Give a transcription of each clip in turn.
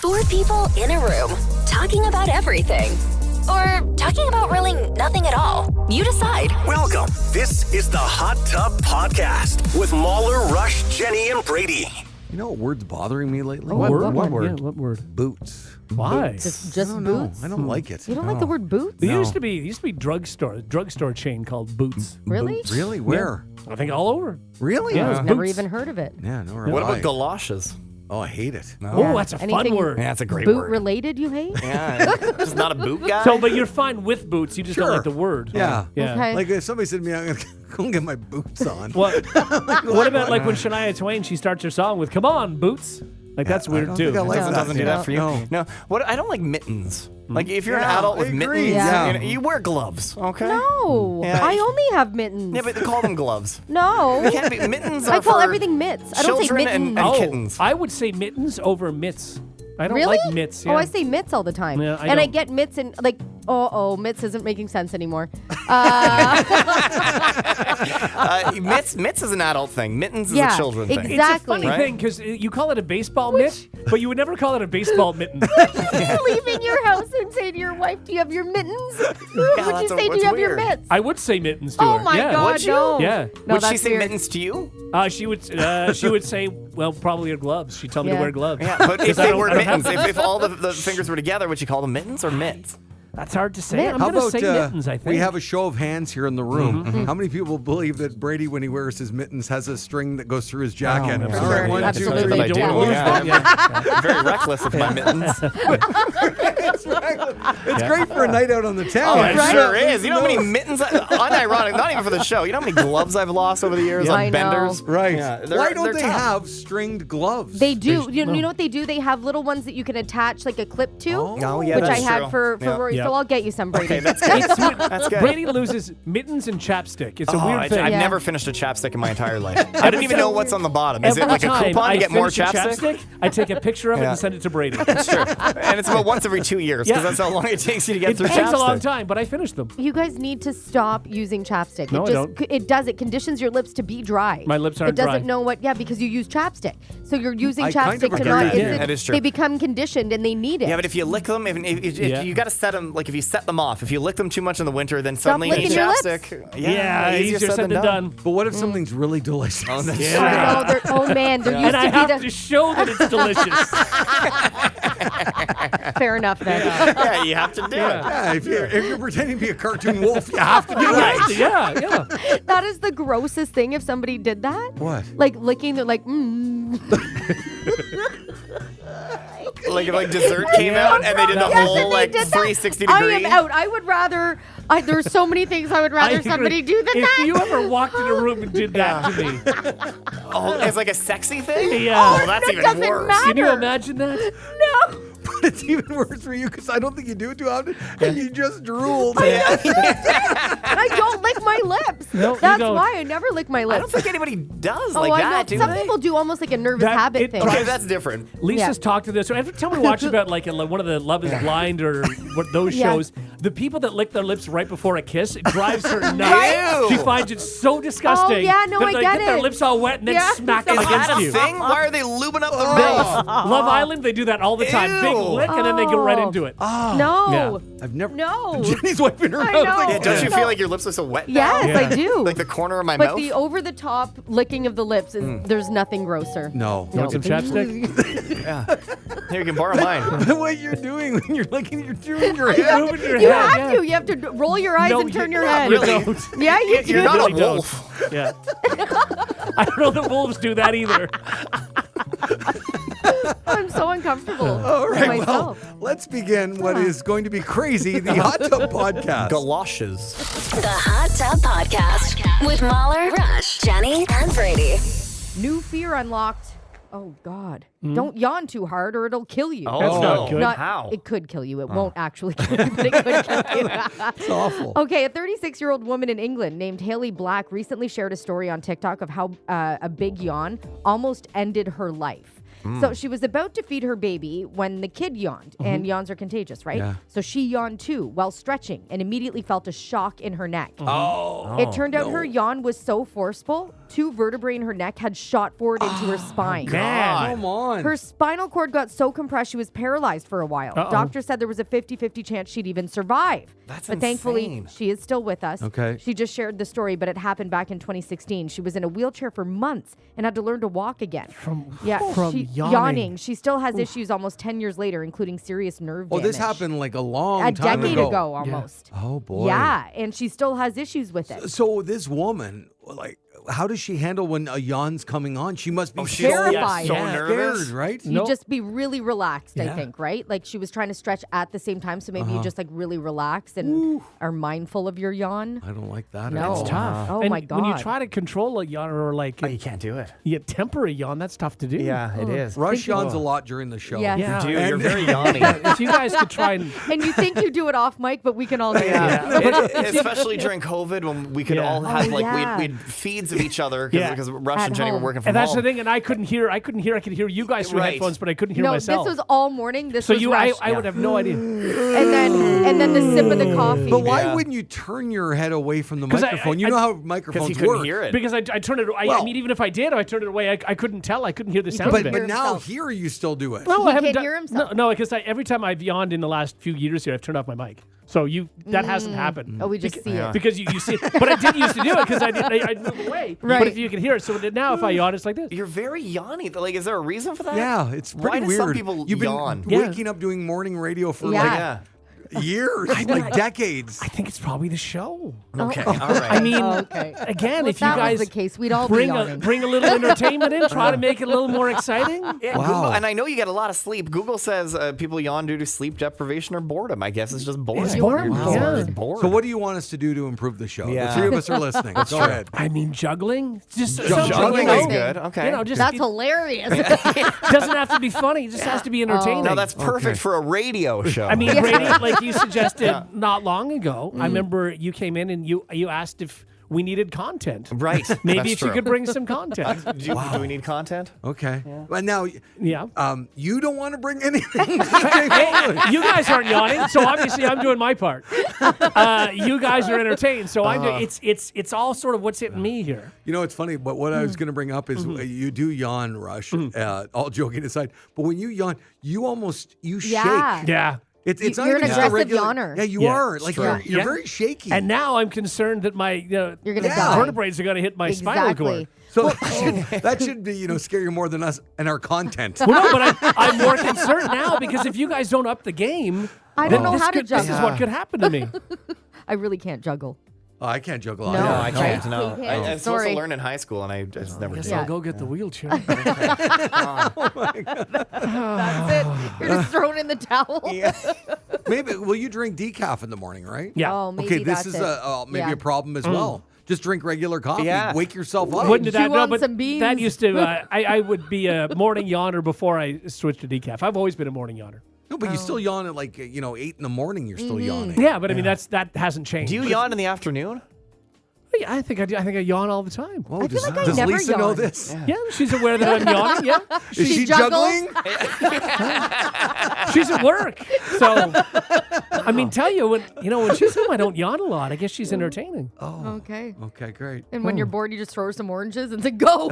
Four people in a room talking about everything. Or talking about really nothing at all. You decide. Welcome. This is the Hot Tub Podcast with Mauler, Rush, Jenni, and Brady. You know what word's bothering me lately? What word? Yeah, what word? Boots. Why? Just I don't boots? know. I don't like it. You don't like the word boots? There used to be drugstore chain called Boots. Really? Really? Where? I think all over. Really? Yeah. I've never Boots. even heard of it. Yeah, no. What why? about galoshes? Oh, I hate it. Oh, that's a Anything fun word. Yeah, that's a great Boot word. related you hate? Yeah, just not a boot guy. So, but you're fine with boots. You just don't Sure. like the word. Yeah. Yeah. Okay. Like if somebody said to me, I'm going to go and get my boots on. What about like when Shania Twain, she starts her song with "Come on, boots"? Like that's I weird don't too. think I like Doesn't, that. doesn't do that for you. No. No. What? I don't like mittens. Like if you're an Yeah, adult I with agree. mittens, Yeah. you wear gloves. Okay. No. Yeah, I you- only have mittens. Yeah, but they call them gloves. no. They can't be mittens. I Are call for everything mitts. I don't say children mittens. and Oh, kittens. I would say mittens over mitts. I don't Really? like mitts. Yeah. Oh, I say mitts all the time. Yeah, I and I don't. get mitts and like, mitts isn't making sense anymore. Mitts is an adult thing. Mittens is Yeah, a children thing. It's exactly. a funny Right? thing because you call it a baseball mitt, but you would never call it a baseball mitten. Leave in your house and say to your wife, "Do you have your mittens?" Would you that's say, "Do what's you have your weird. mitts?" I would say mittens to Oh her. my yeah. God, Would you? no. Yeah. No, Would she that's say weird. mittens to you? She would say, well, probably her gloves. She'd tell me to Yeah. wear gloves. Yeah, but if I they don't- were I don't have mittens, if all the fingers were together, would you call them mittens or mitts? That's hard to say. Mittens. I'm How going to about say mittens, I think. we have a show of hands here in the room? How many people believe that Brady, when he wears his mittens, has a string that goes through his jacket? yeah. All right, Sure. 1, 2, Absolutely. 3. But I do. Yeah. Yeah. Very reckless with my mittens. It's great for a night out on the town. Oh, it Right? sure is. You know how many mittens, unironic, not even for the show, you know how many gloves I've lost over the years I on know. benders? Right. Yeah, Why don't they're they tough. have stringed gloves? They do. You know what they do? They have little ones that you can attach like a clip to, Oh, yeah, which I that's had true. for Yeah. Rory. Yeah. So I'll get you some, Brady. Okay, that's good. That's good. Brady loses mittens and chapstick. It's a weird thing. I've Yeah. never finished a chapstick in my entire life. I didn't even know what's on the bottom. Is it Every like a time coupon I to get more finish a chapstick? I take a picture of it Yeah. and send it to Brady. That's true. And it's about once every 2 years because Yeah. that's how long it takes you to get It through takes a long chapstick. time, but I finished them. You guys need to stop using chapstick. No, I don't. It does. It conditions your lips to be dry. My lips aren't It doesn't dry. know what. Yeah, because you use chapstick. So you're using I kind chapstick of to agree not. with you. it's- That is true. They become conditioned and they need it. Yeah, but if you lick them, if Yeah. you got to set them, like if you set them off, if you lick them too much in the winter, then Stop suddenly you need licking your lips. chapstick. Yeah, easier said than done. But what if something's really delicious? Oh, that's Yeah. I know, oh man, there used And I to have be to the. show that it's delicious. Fair enough then. yeah, you have to do it. Yeah, if you're pretending to be a cartoon wolf, you have to do it. Yeah. That is the grossest thing if somebody did that. What? Like licking, they're like, Like if dessert came out and they did the Yes, whole and they like did that. 360 degree. I am out. I would rather. There's so many things I would rather somebody do than if that. you ever walked in a room and did that to me, Oh, it's like a sexy thing? Yeah. Oh, that's it even doesn't worse. matter. can you imagine that? No. But it's even worse for you because I don't think you do it too often, and you just drooled. I don't lick my lips. No, you That's don't. why I never lick my I lips. don't think anybody does Oh, like I that, know. do Some they? people do almost like a nervous That- habit it thing. Okay, that's different. Lisa's Yeah. talked to this. So every time we watch about like one of the Love Is Blind or what those Yeah. shows, the people that lick their lips right before a kiss, it drives her nuts. Ew. She finds it so disgusting. Oh, yeah, no, that I they get get their it. lips all wet and then Yeah. smack them Is against that a you. thing? Why are they lubing up the mouth? Love Island, they do that all the time. Big Ew. lick and then they go right Oh. into it. No. I've never. No. Jenny's wiping her I mouth. know. Like, Yeah, don't you No. feel like your lips are so wet now? Yes, I do. Like the corner of my but mouth? the over-the-top licking of the lips is there's nothing grosser. No. You want some chapstick? Yeah. Here, you can borrow mine. What you're doing when you're licking, you're doing your Moving head. your You head, have yeah. to. You have to roll your eyes No, and turn you- your not head. really. Don't. Yeah, you do. You're not really a don't. wolf. Yeah. I don't know that wolves do that either. I'm so uncomfortable All with right, well, myself. let's begin what is going to be crazy, the Hot Tub Podcast. Galoshes. The Hot Tub Podcast with Mauler, Rush, Jenni, and Brady. New fear unlocked. Oh, God. Don't yawn too hard or it'll kill you. Oh, That's no. not good. How? It could kill you. It won't actually kill you, but it could kill you. It's awful. Okay, a 36-year-old woman in England named Haley Black recently shared a story on TikTok of how a big yawn almost ended her life. So she was about to feed her baby when the kid yawned, and yawns are contagious, right? Yeah. So she yawned too while stretching and immediately felt a shock in her neck. Oh. It turned out her yawn was so forceful 2 vertebrae in her neck had shot forward into her spine. Man. Come on. Her spinal cord got so compressed she was paralyzed for a while. Uh-oh. Doctors said there was a 50-50 chance she'd even survive. That's But thankfully, insane. she is still with us. Okay. She just shared the story, but it happened back in 2016. She was in a wheelchair for months and had to learn to walk again. From yawning. She still has issues almost 10 years later, including serious nerve Oh, damage. this happened like a long a time decade ago almost. Oh, boy. Yeah, and she still has issues with it. So this woman, like, how does she handle when a yawn's coming on? She must be terrified. So Yeah. nervous. scared, right? You just be really relaxed, I think, right? Like she was trying to stretch at the same time, so maybe Uh-huh. you just like really relax and are mindful of your yawn. I don't like that. No. at all. It's tough. Oh And my God. When you try to control a yawn or like Oh, you can't do it. you temper a yawn, that's tough to do. Yeah, it is. Rush yawns a lot during the show. Yes. Yeah. Dude, you're very yawny. If you guys could try and And you think you do it off mic, but we can all do it. Especially during COVID when we could all have yeah. we'd feeds of each other Yeah. because Rush At and Jenni were home. working from and that's home. the thing, and I could hear you guys through Right. headphones, but I couldn't hear No, myself. this was all morning. This so was you Rush. I would have no idea. and then the sip of the coffee. But why Yeah. wouldn't you turn your head away from the 'Cause microphone? You know how microphones Because he couldn't work. hear it. Because I turned it. I Well- mean, even if I did, I turned it away. I couldn't tell. I couldn't hear the sound But of it. but hear now himself. here you still do it. No, He I haven't can't done, hear himself. No, because every time I've yawned in the last few years here, I've turned off my mic. So that hasn't happened. Oh, we just see it. Because you see it. But I didn't used to do it because I'd move away. Right. But if you can hear it, so now if I yawn, it's like this. You're very yawny. Like, is there a reason for that? Yeah, it's Why pretty do weird. some people You've been yawn? waking up doing morning radio for Yeah. Yeah. like years, like decades. I think it's probably the show. Okay. All right. I mean, Okay. again, Well, if you that guys was the case, we'd all bring be a yawning. bring a little entertainment in, try to make it a little more exciting. Yeah, Wow. Google, and I know you get a lot of sleep. Google says people yawn due to sleep deprivation or boredom. I guess it's just boring. It's boring. You're Yeah. just bored. So what do you want us to do to improve the show? Yeah. The three of us are listening. Go ahead. I mean, juggling. Just Juggling you is know, good. Okay. You know, just That's hilarious. doesn't have to be funny. It just has to be entertaining. No, that's perfect for a radio show. I mean, Brady, like you suggested not long ago, I remember you came in and you asked if we needed content. right. Maybe That's if you true. could bring some content. Do we need content? Okay. But now, Yeah. you don't want to bring anything. Hey, you guys aren't yawning, so obviously I'm doing my part. You guys are entertained, so I'm doing, it's all sort of what's hitting me here. You know, it's funny, but what I was going to bring up is you do yawn, Rush, all joking aside. But when you yawn, you Yeah. shake. Yeah. It's not You're an even just a aggressive regular, yawner. Yeah, you Yeah, are. it's Like, true. you're Yeah. very shaky. And now I'm concerned that my You're gonna Yeah. die. vertebrae are going to hit my spinal cord. Exactly. so that should be, scare you more than us and our content. Well, no, but I'm more concerned now because if you guys don't up the game, I then don't know this how to could- This is juggle. what could happen to me. I really can't juggle. Oh, I can't juggle. No, No, I can't. no. No, We can't. I was supposed Sorry. to learn in high school, and I just never Guess did. Yeah. I'll go get the wheelchair. That's it. You're just throwing in the towel. Maybe, will you drink decaf in the morning, right? Yeah. Oh, maybe Okay, this that's is it. maybe Yeah. a problem as well. Just drink regular coffee. Yeah. Wake yourself up. Wouldn't Chew that no, on but some beans. that used to I would be a morning yawner before I switched to decaf. I've always been a morning yawner. No, but you still yawn at 8 in the morning. You're still yawning. Yeah, but I mean that hasn't changed. Do you yawn in the afternoon? Yeah, I think I do. I think I yawn all the time. Oh, I feel like I does never Lisa know yawn. this? Yeah, she's aware that I'm yawning. Yeah, Is she juggles? juggling? she's at work. So, I mean, tell you when she's home, I don't yawn a lot. I guess she's entertaining. Okay. Okay, great. And when you're bored, you just throw her some oranges and say, go.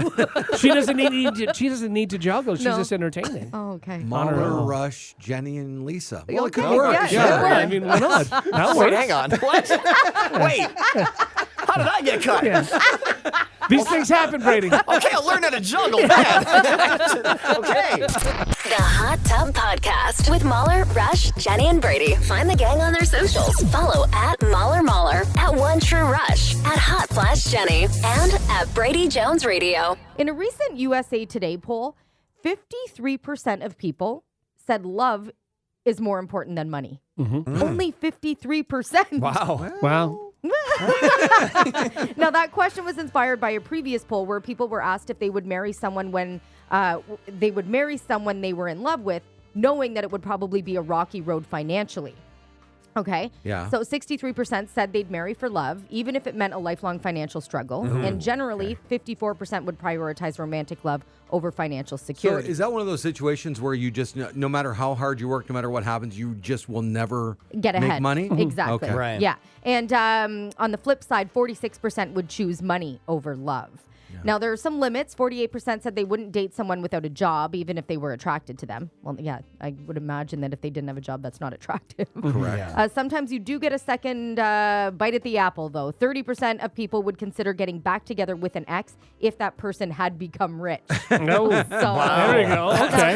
She doesn't need to juggle. She's No. just entertaining. Oh, okay. Mauler, Rush, Jenny, and Lisa. Well, it could Okay, work. yeah, Yeah, sure. I mean, why not? That Wait, works. hang on. What? Wait. How did I get cut? Yeah. These things happen, Brady. Okay, I'll learn how to juggle, man. Okay. The Hot Tub Podcast with Mauler, Rush, Jenni, and Brady. Find the gang on their socials. Follow at Mauler, at One True Rush, at Hot Flash Jenni, and at Brady Jones Radio. In a recent USA Today poll, 53% of people said love is more important than money. Only 53%. Wow. Now, that question was inspired by a previous poll where people were asked if they would marry someone when they would marry someone they were in love with, knowing that it would probably be a rocky road financially. Okay. Yeah. So 63% said they'd marry for love, even if it meant a lifelong financial struggle. And generally, 54% would prioritize romantic love over financial So security. is that one of those situations where you just, no matter how hard you work, no matter what happens, you just will never Get ahead. make money? Exactly. Okay. Right. Yeah. And on the flip side, 46% would choose money over love. Now, there are some limits. 48% said they wouldn't date someone without a job, even if they were attracted to them. Well, yeah, I would imagine that if they didn't have a job, that's not attractive. Correct. Sometimes you do get a second bite at the apple, though. 30% of people would consider getting back together with an ex if that person had become rich. No. So, There you go. Okay.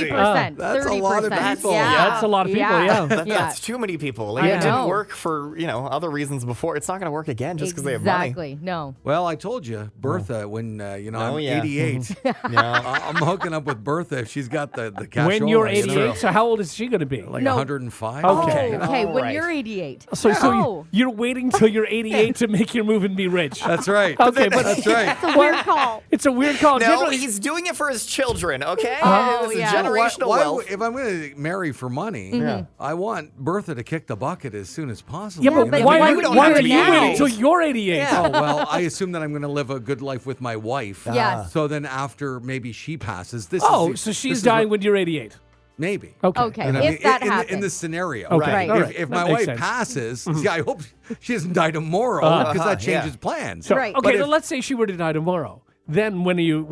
30%. That's a 30%. lot of people. Yeah. That's a lot of people, yeah. That's too many people. Like, I it didn't know. work for, other reasons before. It's not going to work again just because they have money. Exactly. No. Well, I told you, Bertha, when, I'm Oh, yeah. 88, I'm hooking up with Bertha if she's got the cash. When you're 88, so how old is she going to be? Like No. 105. Okay. Oh, okay. All When right. you're 88. So you're waiting till you're 88 to make your move and be rich. That's right. Okay, but That's right. It's a weird call. it's a weird call. No, Generally- he's doing it for his children, okay? Oh, It's a yeah. generational Why wealth. if I'm going to marry for money, I want Bertha to kick the bucket as soon as possible. yeah, you but know? why, you don't why have are to you be waiting 88? till you're 88? Oh, well, I assume that I'm going to live a good life with my wife. Yes. So then after maybe she passes, this Oh, is so this she's is dying what- when you're 88. maybe. Okay. Okay. You know, If that in happens. the scenario. Okay. Right. All right. If That my makes wife sense. passes, see, I hope she doesn't die tomorrow because that changes plans. So, Right. okay, But then if- let's say she were to die tomorrow. Then when are you?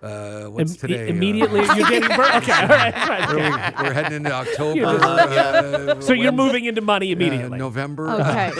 What's today? Immediately you're getting birth. Okay, all right. Okay. We're heading into October. So you're moving into money immediately. November. Okay.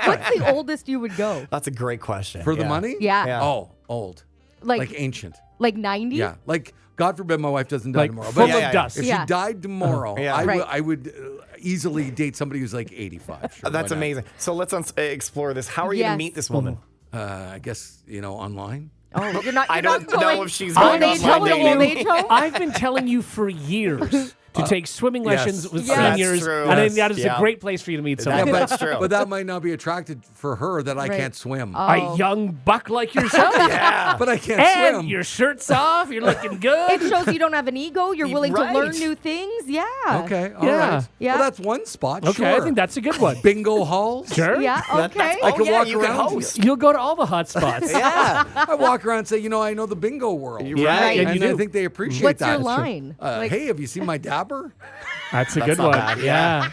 What's the oldest you would go? That's a great question. For the money? Yeah. Yeah. Oh, old. Like ancient. Like 90? Yeah. Like, God forbid my wife doesn't die Like tomorrow. full But of dust. if Yeah. she died tomorrow, Yeah. I, Right. I would easily date somebody who's like 85. Sure, That's why not? amazing. So let's explore this. How are you going Yes. to meet this woman? I guess, online. Oh, you're not. I You're don't not know going if she's old going age online home to dating. old age home? I've been telling you for years to take swimming lessons with Yes. seniors, That's true. and I think Yes. that is Yeah. a great place for you to meet Yeah, someone. but- That's true. But that might not be attracted for her that I Right. can't swim. A young buck like yourself, But I can't and swim. your shirt's off, you're looking good. It shows you don't have an ego. You're willing Right. to learn new things. Yeah. Okay, all Yeah. right. Yeah. Well, that's one spot. Okay, sure. I think that's a good one. Bingo halls. Sure. Yeah. Okay. I can walk you around. can host. You'll go to all the hot spots. Yeah. I walk around and say, I know the bingo world. You're right. And And you I do. think they appreciate What's that. your line? Hey, have you seen my dabber? That's a good not one. bad, Yeah.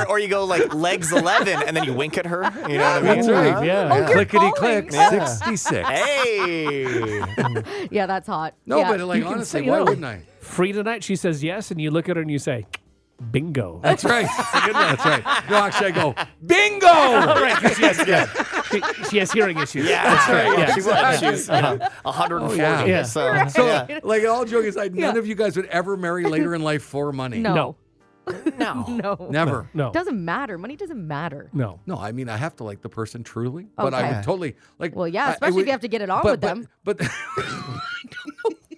Or you go like legs 11 and then you wink at her. You know what I mean? That's right. Yeah. You're Clickety calling. click, Yeah. 66. Hey. Yeah, that's hot. No, yeah. but like You can honestly, say, why wouldn't I? Free tonight? She says yes, and you look at her and you say, bingo. That's right. That's right. No, actually, I go, bingo! right, 'cause she has hearing issues. Yeah, that's right. Yeah. She was. She's 140. yeah. Yeah. So, So, yeah. like, all joking aside, none of you guys would ever marry later in life for money. No. No. No. Never. No. Doesn't matter. Money doesn't matter. No. No, I mean, I have to like the person truly, but I Okay. would totally like. Well, yeah, I especially would- if you have to get it on but, with them. But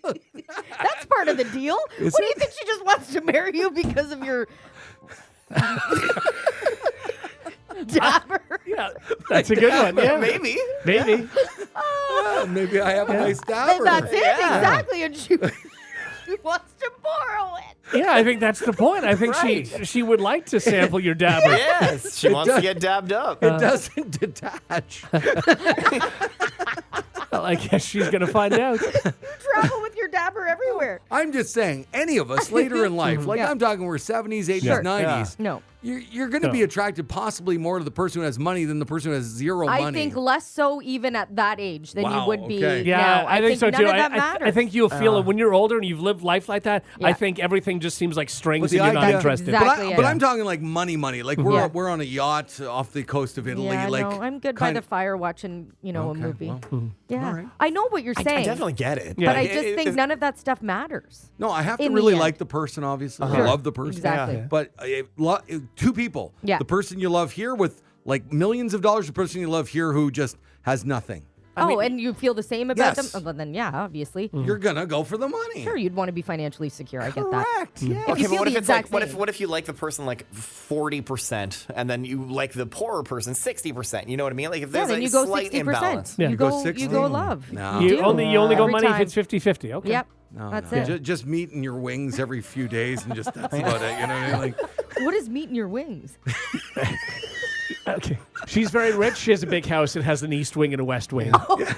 That's part of the deal. What do you think? She just wants to marry you because of your dabber? Yeah. That's a good one. Yeah. Maybe. Maybe. maybe I have a nice dabber. That's it, exactly. And she wants to borrow it. Yeah, I think that's the point. I think she would like to sample your dabber. Yes. She wants to get dabbed up. It doesn't detach. Well, I guess she's going to find out. Travel with your dabber everywhere. I'm just saying, any of us later in life, like Yeah. I'm talking, we're 70s, 80s, Sure. 90s. No. You're going to No. be attracted possibly more to the person who has money than the person who has zero money. I think less so even at that age than you Wow, would be okay. Yeah, now. I think so none too. of that I matters. think you'll feel it when you're older and you've lived life like that. I Yeah. think everything just seems like strings But the and you're not idea- interested. Exactly. But Yeah. I'm talking like money. Like Yeah. we're on a yacht off the coast of Italy. Yeah, like no, I'm good by kind the of- fire watching, a Okay, movie. well, Yeah, all right. I know what you're I saying. definitely get it. Yeah. But I Like, just think none of that stuff matters. No, I have to In the really end. like the person, obviously. Sure. I love the person. Exactly. Yeah. But two people. Yeah. The person you love here with like millions of dollars, the person you love here who just has nothing. And you feel the same about Yes. them? Well, then, yeah, obviously. You're going to go for the money. Sure, you'd want to be financially secure. I get that. Correct. Yeah. If Okay, you but feel what the if it's like exact same. what if you like the person like 40% and then you like the poorer person 60%? You know what I mean? Like if Yeah, there's then a you go slight 60%. imbalance. Yeah. You Go go 60? you go love. No. You do. only go Every money time. if it's 50-50. Okay. Yep. No, That's no. it. Just meeting your wings every few days and just that's about it. You know what I mean? Like, What is meeting your wings? Okay. She's very rich. She has a big house. It has an east wing and a west wing. Okay.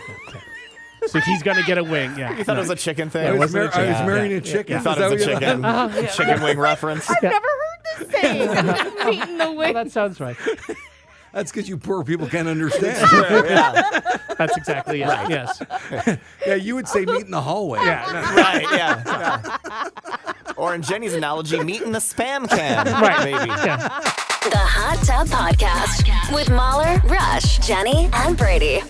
So he's going to get a wing. Yeah. You thought it was a chicken thing? I was, wasn't a I was chicken. marrying a chicken. You Is thought that it was a what you- chicken, chicken wing reference? I've never heard this saying. Meeting the Well, wings. that sounds right. That's because you poor people can't understand. Yeah. That's exactly it. Right. Yes. Yeah, you would say meet in the hallway. Yeah. Right, yeah. Or in Jenny's analogy, meet in the spam can. Right. Maybe. Yeah. The Hot Tub Podcast with Mauler, Rush, Jenni, and Brady.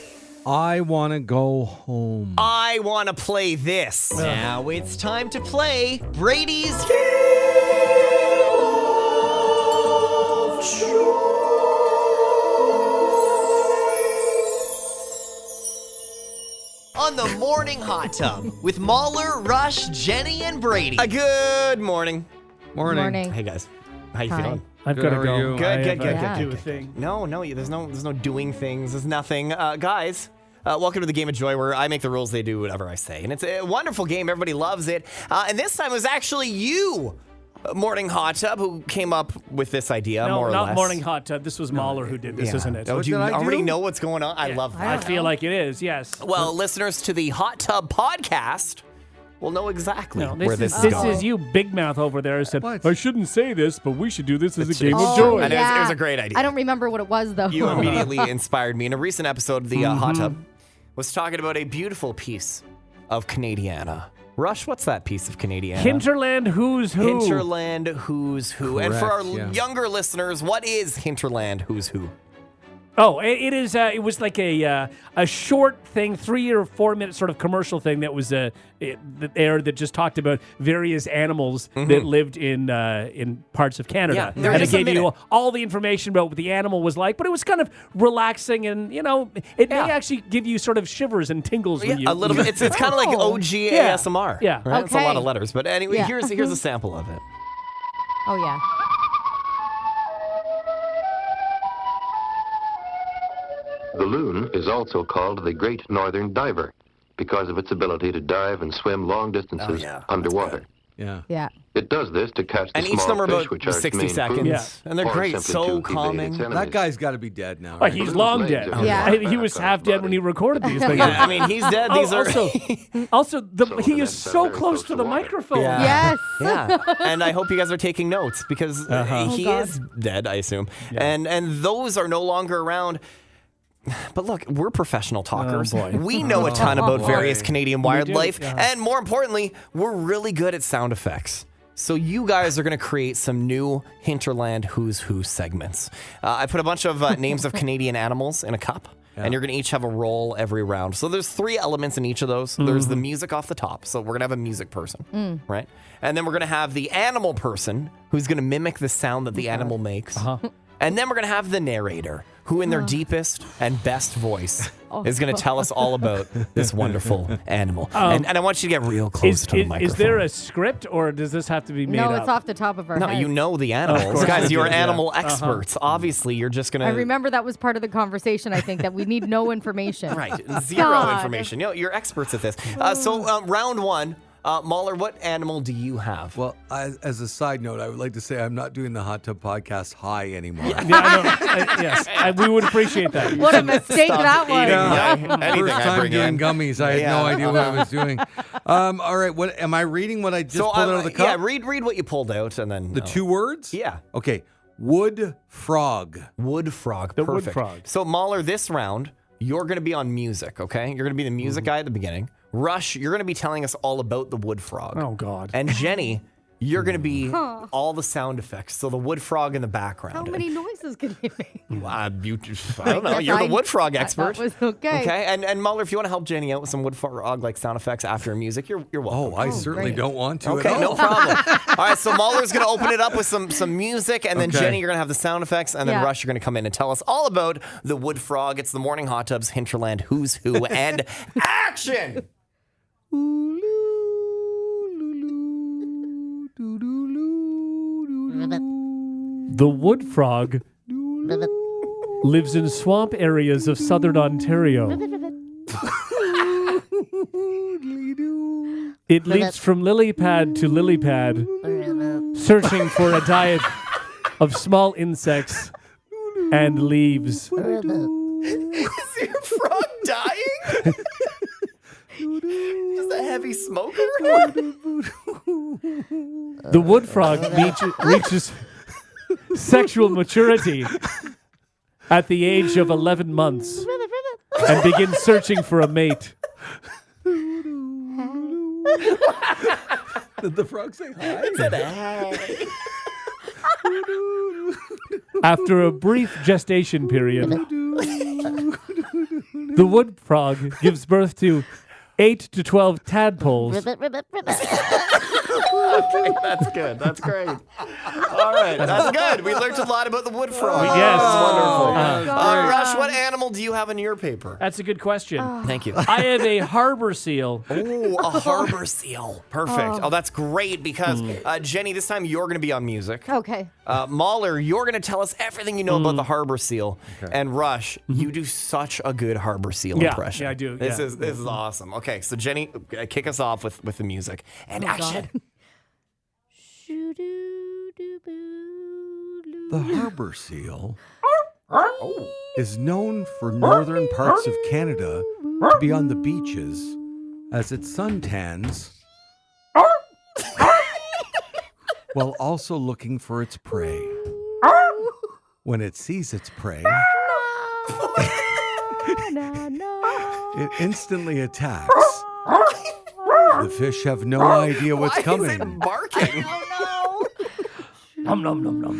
I want to go home. I want to play this. Now it's time to play Brady's on the Morning Hot Tub with Mauler, Rush, Jenni, and Brady. Good morning. Morning. Hey, guys. How you Hi. feeling? I've Good, got to how are go. you? Good, I good, have, good, do good, a thing. No, there's no doing things. There's nothing. Guys, welcome to the Game of Joy where I make the rules, they do whatever I say. And it's a wonderful game. Everybody loves it. And this time it was actually you, Morning Hot Tub, who came up with this idea, No, more or not less. Morning Hot Tub. This was Mauler who did this, isn't it? Oh, do you did I already do? know what's going on? I love that. I feel like it is, yes. Well, listeners to the Hot Tub podcast will know exactly No, where this is this going. is you, Big Mouth over there, said, What? I shouldn't say this, but we should do this as a game Oh, of joy. And it was a great idea. I don't remember what it was, though. You immediately inspired me. In a recent episode of the Hot Tub, was talking about a beautiful piece of Canadiana. Rush, what's that piece of Canadiana? Hinterland Who's Who. Hinterland Who's Who. And for our Correct, yeah. younger listeners, what is Hinterland Who's Who? Oh, it is. It was like a short thing, 3 or 4 minute sort of commercial thing that was that aired that just talked about various animals that lived in parts of Canada, Yeah, they're and it just a gave you minute. all the information about what the animal was like. But it was kind of relaxing, and it may actually give you sort of shivers and tingles when you a little bit. It's kind of like Oh. OG ASMR. Yeah. Right? It's a lot of Okay. letters. But anyway, Yeah. here's a sample of it. Oh, yeah. The loon is also called the Great Northern Diver because of its ability to dive and swim long distances yeah. underwater. Yeah. Yeah. It does this to catch the And each small number fish, about which are its 60 main seconds. food, Yeah. And they're or great, simply so to evade calming. its enemies. That guy's got to be dead now. Oh, Right? he's Loon's long legs dead. are Yeah. long He was back half on dead his when he body. recorded these things. Yeah, I mean, he's dead. These are... Also, So he the is next so very close close to to the water. microphone. Yeah. Yes. Yeah, and I hope you guys are taking notes because he God. is dead, I assume, and those are no longer around. But look, we're professional talkers. Oh, boy. We know a ton about various Canadian wildlife, yeah. and more importantly, we're really good at sound effects. So you guys are going to create some new Hinterland Who's Who segments. I put a bunch of names of Canadian animals in a cup. And you're going to each have a role every round. So there's 3 elements in each of those. There's the music off the top. So we're going to have a music person, right? And then we're going to have the animal person who's going to mimic the sound that the animal makes. And then we're going to have the narrator who in their deepest and best voice is going to tell us all about this wonderful animal. And I want you to get real close to the microphone. Is there a script, or does this have to be made No, up? it's off the top of our No, head. you know the animals. course Guys, you you're do, yeah. animal experts. Obviously, you're just going to... I remember that was part of the conversation, I think, that we need no information. Right, zero God. information. You're experts at this. So round 1, Mauler, what animal do you have? Well, as a side note, I would like to say I'm not doing the Hot Tub podcast high anymore. Yeah, I know. Yes, we would appreciate that. What a mistake that was. Anything First I time bring doing in. gummies. I had no idea what I was doing. All right, what am I reading? What I just pulled out of the cup? Yeah, read what you pulled out, and then The 2 words? Yeah. Okay. Wood frog. Wood frog. The wood Perfect. frog. So Mauler, this round, you're going to be on music, okay? You're going to be the music guy at the beginning. Rush, you're going to be telling us all about the wood frog. Oh, God. And Jenni, you're going to be all the sound effects. So the wood frog in the background. How many noises can you make? I don't know. guess You're the I- wood frog I expert. thought was okay. Okay. And Mauler, if you want to help Jenni out with some wood frog like sound effects after music, you're welcome. Oh, I certainly great. don't want to. Okay, at no all. problem. All right, so Mauler's going to open it up with some music, and then Okay. Jenni, you're going to have the sound effects, and then Yeah. Rush, you're going to come in and tell us all about the wood frog. It's the Morning Hot Tub's Hinterland Who's Who, and action! The wood frog lives in swamp areas of southern Ontario. It leaps from lily pad to lily pad, searching for a diet of small insects and leaves. Is your frog dying? Just a heavy smoker? The wood frog reaches sexual maturity at the age of 11 months. and begin searching for a mate. Did the frog say hi? After a brief gestation period, the wood frog gives birth to 8 to 12 tadpoles. Okay, that's good. That's great. All right, that's good. We learned a lot about the wood frog. Yes. That's wonderful. gosh. Rush, what animal do you have in your paper? That's a good question. Thank you. I have a harbor seal. Oh, a harbor seal. Perfect. Oh, that's great because, Jenny, this time you're going to be on music. Okay. Mauler, you're going to tell us everything you know about the harbor seal. Okay. And Rush, you do such a good harbor seal impression. Yeah, I do. This is awesome. Okay, so Jenny, kick us off with the music and action. The harbor seal is known for northern parts of Canada to be on the beaches as it suntans while also looking for its prey. When it sees its prey, it instantly attacks. The fish have no idea what's coming. Why is it barking? Nom, nom, nom, nom.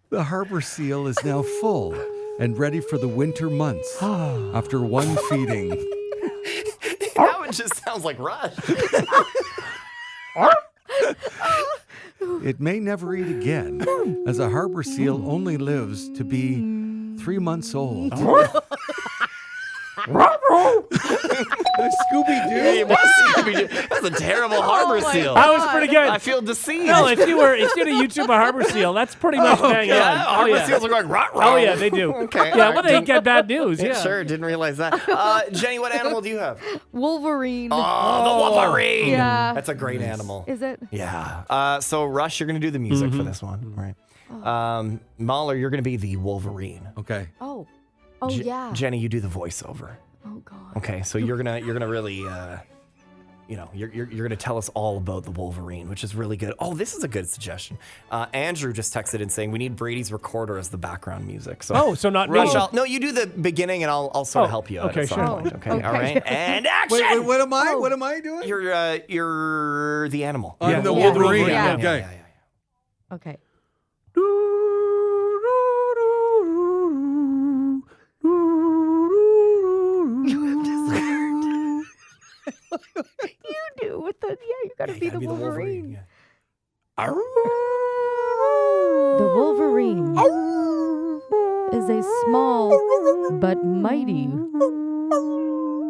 The harbor seal is now full and ready for the winter months after one feeding. That one just sounds like Rush. It may never eat again, as a harbor seal only lives to be 3 months old. Scooby-Doo. Hey, it was Scooby-Doo. That's a terrible harbor seal. That was pretty good. I feel deceived. No, if you were to YouTube a harbor seal, that's pretty much bang on. Yeah, harbor seals are going rah, rah. Oh yeah, they do. Okay. Yeah, well they get bad news. Yeah. Sure, didn't realize that. Jenny, what animal do you have? Wolverine. Oh, the Wolverine. Yeah. That's a great animal. Is it? Yeah. So, Rush, you're going to do the music for this one, right? Mahler, you're going to be the Wolverine. Okay. Oh. Oh, yeah. Jenny, you do the voiceover. Oh, God. Okay, so you're gonna really, you're gonna tell us all about the Wolverine, which is really good. Oh, this is a good suggestion. Andrew just texted in saying we need Brady's recorder as the background music. So so not Rush, me. no, you do the beginning, and I'll sort of help you out. Okay, at some sure. point. Okay, Okay. all right, and action. Wait, what am I? What am I doing? You're the animal. I'm the Yeah. Wolverine. Yeah. Okay. Okay. You do with the you gotta be the Wolverine. Yeah. The Wolverine is a small but mighty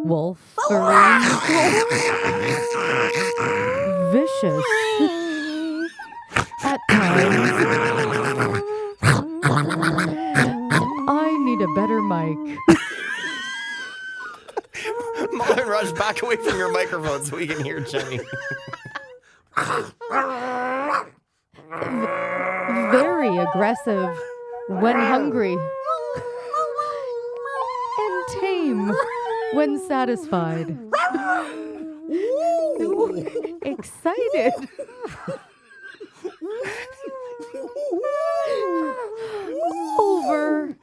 wolf. Vicious at times. I need a better mic. Mahler and Rush, back away from your microphone so we can hear Jenny. Very aggressive when hungry. And tame when satisfied. Excited. Over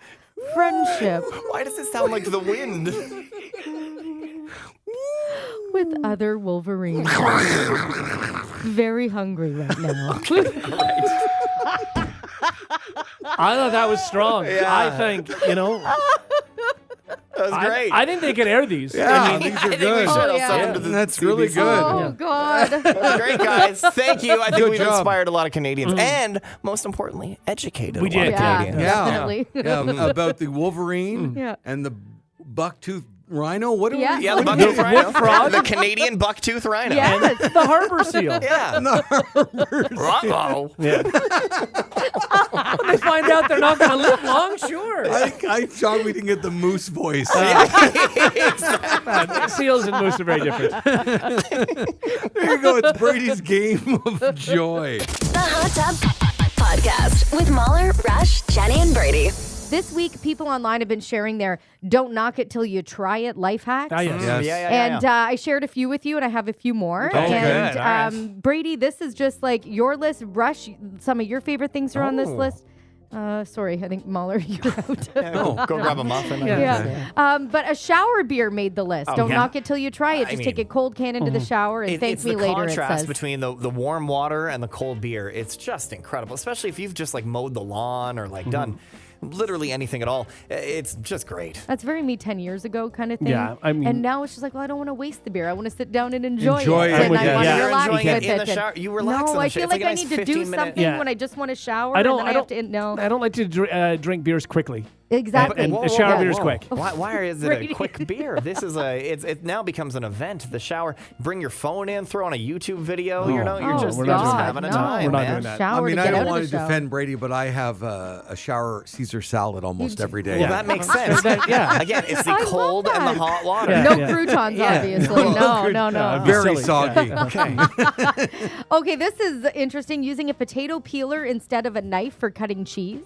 friendship Why does it sound like the wind? with other Wolverines. Very hungry right now. I thought that was strong. Yeah. I think, That was great. I think they could air these. Yeah, these are good. Oh, yeah. That's really good. Oh, God. That was great, guys. Thank you. I think Good we've job. inspired a lot of Canadians and, most importantly, educated We a lot did. of Yeah, Canadians. definitely. Yeah, about the Wolverine Yeah. and the bucktooth rhino. What do Yeah. we? Yeah, the what do we bucktooth do? rhino. Frog. The Canadian bucktooth rhino. Yes. The harbor seal. Yeah. Ruh-roh. Yeah. When they find out they're not going to live long, sure. I thought we didn't get the moose voice. Seals and moose are very different. There you go. It's Brady's game of joy. The Hot Tub Podcast with Mauler, Rush, Jenni, and Brady. This week, people online have been sharing their "don't knock it till you try it" life hacks. Ah, yes. Yes. And I shared a few with you, and I have a few more. Okay, and good. All right. Brady, this is just like your list. Rush, some of your favorite things are on this Oh. list. Sorry, I think Mauler, you're out. Go grab a muffin. Yeah. But a shower beer made the list. Don't knock it till you try it. Just take a cold can into the shower and thank me later. It's the contrast it says. between the warm water and the cold beer. It's just incredible, especially if you've just like mowed the lawn or like done literally anything at all. It's just great. That's very me 10 years ago kind of thing. Yeah, I mean- and now it's just like, well, I don't want to waste the beer. I want to sit down and enjoy it. Enjoy it. And I want to You're relax enjoying with it in the it. shower. You relax in No, the I shower. feel It's like like a I nice need to do 15-minute something when I just want to shower. I don't. And then I I have don't. to, no. I don't like to drink beers quickly. Exactly. And shower beer is quick. Why is it Brady. a quick beer? This is it now becomes an event. The shower. Bring your phone in. Throw on a YouTube video. You're just we're not doing that. having a no. time, We're not man. doing that. Shower I mean, to I get don't out want of to the shower. defend Brady, but I have a shower Caesar salad almost every day. Well, that makes sense. Again, it's the I love cold and the that. hot water. Yeah. No croutons, obviously. No. Very silly. soggy. Okay. Okay, this is interesting. Using a potato peeler instead of a knife for cutting cheese.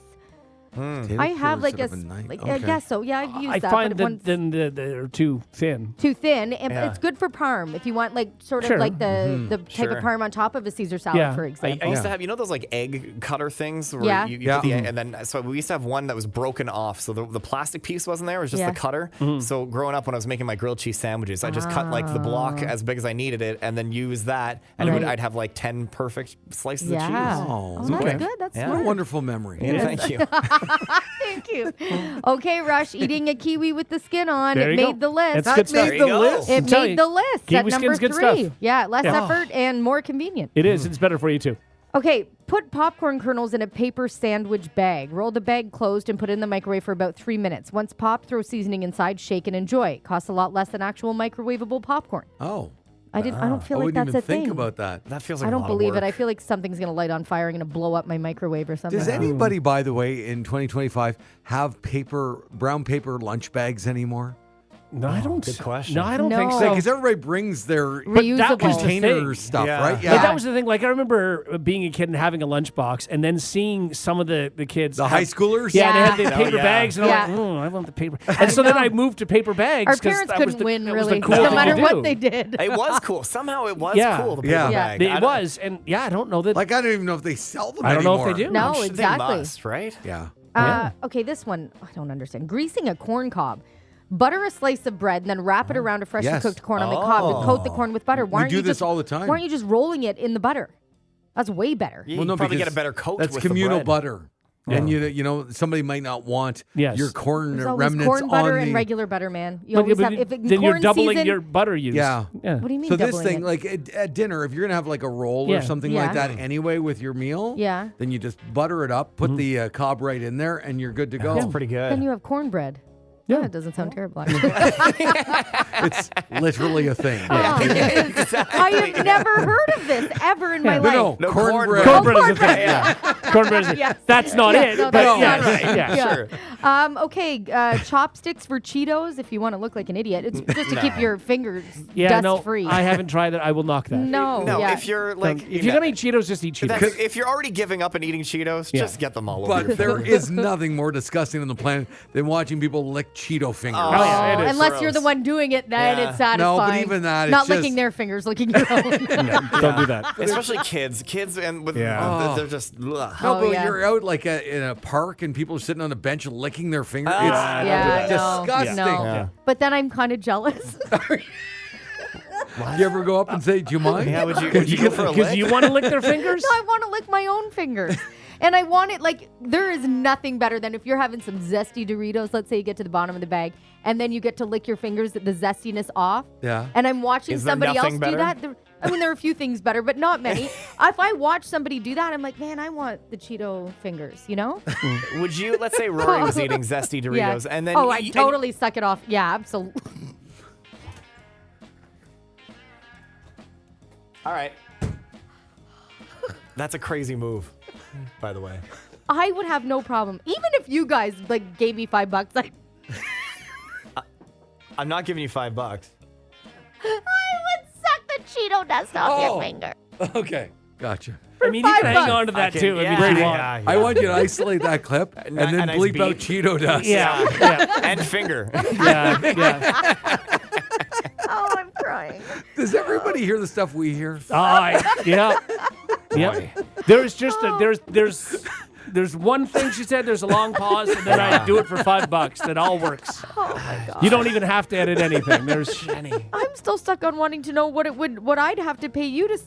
Potato I have peelers like instead of a knife. I guess so. Yeah, I've used I that. find but that one's then they're too thin. too thin, and Yeah. it's good for parm if you want like sort of Sure. like the type Sure. of parm on top of a Caesar salad, Yeah. for I example. used to have, those like egg cutter things where Yeah. you Yeah. put the egg, and then so we used to have one that was broken off, so the plastic piece wasn't there, it was just Yeah. the cutter. So growing up when I was making my grilled cheese sandwiches, I just cut like the block as big as I needed it, and then use that, and Right. I'd have like 10 perfect slices of Yeah. cheese. Oh, that's okay. good. That's Yeah. What a smart. wonderful memory. Yeah, thank you. Thank you. Okay, Rush, eating a kiwi with the skin on. There It you made go. the list. That's good stuff. There you go. It I'm telling made you, the list kiwi at number skin's good 3. stuff. Yeah, less Yeah. effort and more convenient. It is. It's better for you too. Okay, put popcorn kernels in a paper sandwich bag. Roll the bag closed and put it in the microwave for about 3 minutes. Once popped, throw seasoning inside, shake and enjoy. Costs a lot less than actual microwavable popcorn. Oh, I don't feel I like wouldn't that's even a thing. think about that. That feels like I a don't lot of believe it. work. I feel like something's going to light on fire and going to blow up my microwave or something. Does anybody, by the way, in 2025 have brown paper lunch bags anymore? No, I don't. good question. No, I don't think No. so. Because everybody brings their Reusable. that was the container thing. stuff, Yeah. right? But that was the thing. Like I remember being a kid and having a lunchbox, and then seeing some of the kids, The high schoolers? yeah, they had Yeah. the paper yeah. bags, and Yeah. I'm like, I want the paper. And so then I moved to paper bags. Our 'cause parents that was couldn't the, win, that was really, the cool no thing matter to what do. they did. It was cool. Somehow it was Yeah. cool, the paper Yeah. bag. It was, and I don't know that. Like, I don't even know if they sell them I don't know anymore. if they do. No, They exactly. must, right? Yeah. Okay, this one, I don't understand. Greasing a corn cob. Butter a slice of bread and then wrap it around a freshly Yes. cooked corn on the cob and coat the corn with butter. Why We aren't do you this just, all the time. Why aren't you just rolling it in the butter? That's way better. You Well, no, probably get a because better coat that's with the communal bread. butter. And somebody might not want Yes. your corn There's always remnants corn butter on and the regular butter, man. You But- always but have. you- If in then you're corn doubling season, your butter use. Yeah. What do you mean? So this doubling thing, it? like at dinner, if you're gonna have like a roll Yeah. or something Yeah. like that anyway with your meal, Yeah. then you just butter it up, put the cob right in there, and you're good to go. That's pretty good. then you have cornbread. Yeah. That doesn't sound terrible. It's literally a thing. I have never heard of this ever in my But life. no, No, cornbread. Cornbread is a cornbread. thing. Yeah. Cornbread is a Yes. That's not Yeah, it. no, but that's yes. not right. Yeah. Sure. Okay, chopsticks for Cheetos if you want to look like an idiot. It's just to keep your fingers Yeah, dust no, free. I haven't tried that. I will knock that. No, No, yeah. if you're like, If you're gonna eat Cheetos, just eat Cheetos. if you're already giving up and eating Cheetos, Yeah. just get them all over. But there is nothing more disgusting on the planet than watching people lick Cheeto fingers. Oh, yeah, it is. Unless you're the gross. one doing it, then Yeah. it's satisfying. No, but even that, not it's licking just- their fingers, licking your own. Don't do that. Especially kids, and with Yeah. they're just. Ugh. No, Oh, but yeah. you're out like in a park and people are sitting on a bench licking their fingers. Ah, It's yeah, disgusting. No. Yeah. But then I'm kind of jealous. You ever go up and say, "Do you mind?" Yeah, would you go for a Because lick? you want to lick their fingers? No, I want to lick my own fingers. And I want it like there is nothing better than if you're having some zesty Doritos. Let's say you get to the bottom of the bag and then you get to lick your fingers, the zestiness off. Yeah. And I'm watching Is there somebody else nothing do better? that. There are a few things better, but not many. If I watch somebody do that, I'm like, man, I want the Cheeto fingers, you know? Would you? Let's say Rory was eating zesty Doritos, and then I you- totally suck it off. Yeah, absolutely. All right. That's a crazy move, by the way. I would have no problem, even if you guys like gave me $5. I'm not giving you $5. I would suck the Cheeto dust off your finger. Okay, gotcha. I mean, you can hang $5. on to that I too. can- I mean, if you want. yeah. I want you to isolate that clip and then a nice bleep beat. out Cheeto dust. Yeah, yeah, And finger. yeah. Oh, I'm crying. Does everybody hear the stuff we hear? Yeah. There's just there's There's one thing she said. There's a long pause, and then I do it for $5. That all works. Oh my God. You don't even have to edit anything. There's Jenny. I'm still stuck on wanting to know what I'd have to pay you to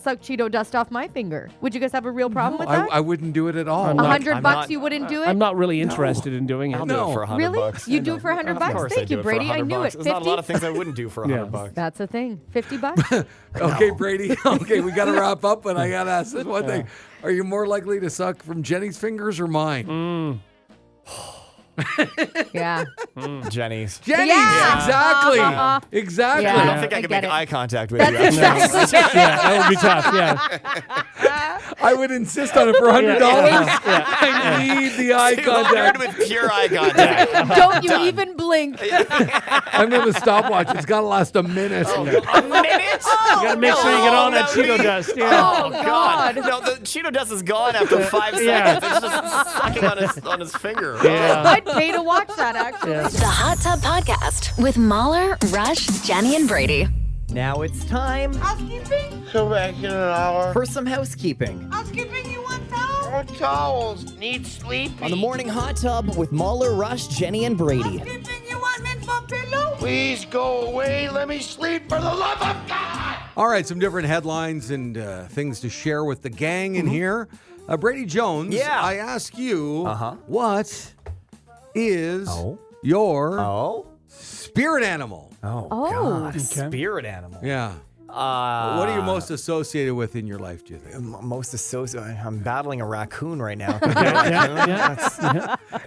suck Cheeto dust off my finger. Would you guys have a real problem with that? I wouldn't do it at all. $100 you wouldn't do it? I'm not really interested in doing it. I'll do it for $100. Really? You do it for $100? Of course I Thank do you, it for Brady. I $100. knew it. There's not a lot of 50? things I wouldn't do for $100. That's a thing. $50? Okay, Brady. Okay, we got to wrap up, but I got to ask this one thing. Are you more likely to suck from Jenny's fingers or mine? Yeah. Jenny's. Jenny's, Yeah. exactly. Exactly. Yeah. I don't think I I can get make it. eye contact with That's you. exactly Yeah, that would be tough. Yeah. I would insist on it for $100. I need the eye contact. with pure eye contact. Don't you even blink. I'm in the stopwatch. It's got to last a minute. A minute? You got to make sure you get all that Cheeto dust. Yeah. Oh, God. No, the Cheeto dust is gone after 5 seconds. Yeah. It's just sucking on his finger. Yeah. I'd pay to watch that, actually. The Hot Tub Podcast with Mauler, Rush, Jenni, and Brady. Now it's time Come back in an hour. for some housekeeping. More towels. Need sleep. On the morning hot tub with Mauler, Rush, Jenni, and Brady. Please go away. Let me sleep for the love of God. All right, some different headlines and things to share with the gang in here. Brady Jones, Yeah. I ask you, Uh-huh. what is Oh. your Oh? spirit animal? Oh, Oh. God. Spirit animal. Yeah. What are you most associated with in your life, do you think? Most associated? I'm battling a raccoon right now.